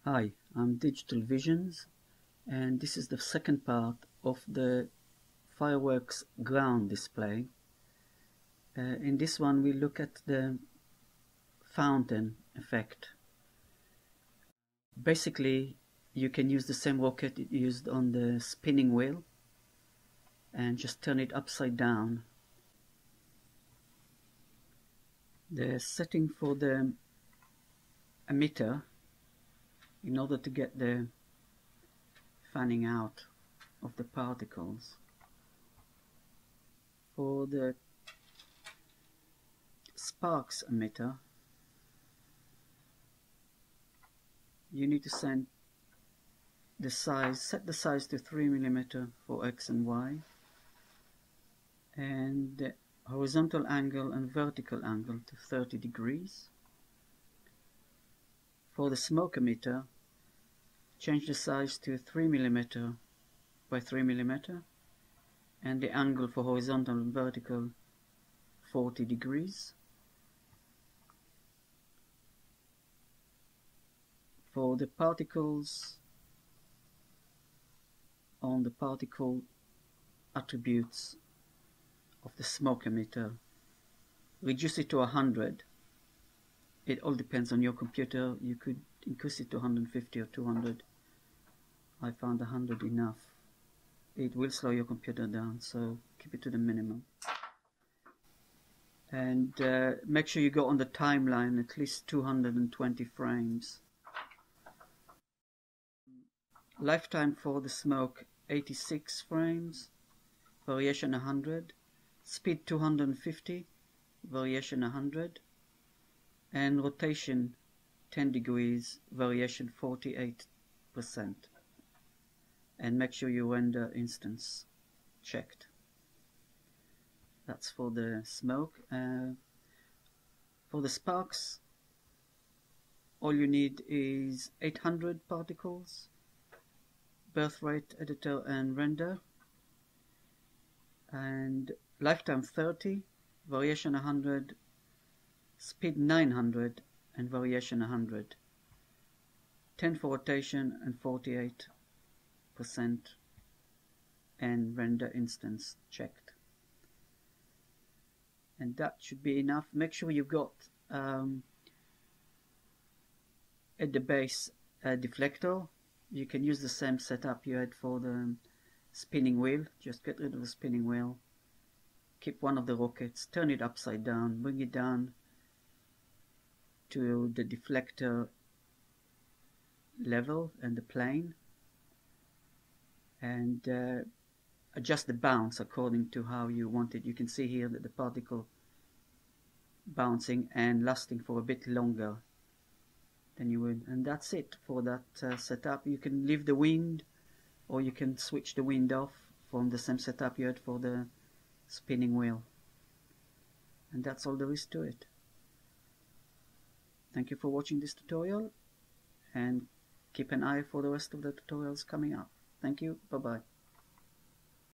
Hi, I'm Digital Visions, and this is the second part of the Fireworks ground display. In this one we look at the fountain effect. Basically, you can use the same rocket it used on the spinning wheel and just turn it upside down. The setting for the emitter, in order to get the fanning out of the particles, for the sparks emitter, you need to set the size to 3mm for X and Y, and the horizontal angle and vertical angle to 30 degrees. For the smoke emitter, change the size to 3mm by 3mm, and the angle for horizontal and vertical 40 degrees. For the particles, on the particle attributes of the smoke emitter, reduce it to 100. It all depends on your computer. You could increase it to 150 or 200. I found 100 enough. It will slow your computer down, so keep it to the minimum. And make sure you go on the timeline at least 220 frames. Lifetime for the smoke 86 frames, variation 100, speed 250, variation 100, and rotation 10 degrees, variation 48%. And make sure you render instance checked. That's for the smoke. For the sparks, all you need is 800 particles, birth rate, editor and render, and lifetime 30, variation 100, speed 900 and variation 100, 10 for rotation and 48%, and render instance checked. And that should be enough. Make sure you've got at the base a deflector. You can use the same setup you had for the spinning wheel. Just get rid of the spinning wheel, keep one of the rockets, turn it upside down, bring it down to the deflector level and the plane, and adjust the bounce according to how you want it. You can see here that the particle bouncing and lasting for a bit longer than you would, and that's it for that setup. You can leave the wind, or you can switch the wind off from the same setup you had for the spinning wheel, and that's all there is to it. Thank you for watching this tutorial, and keep an eye for the rest of the tutorials coming up. Thank you, bye bye.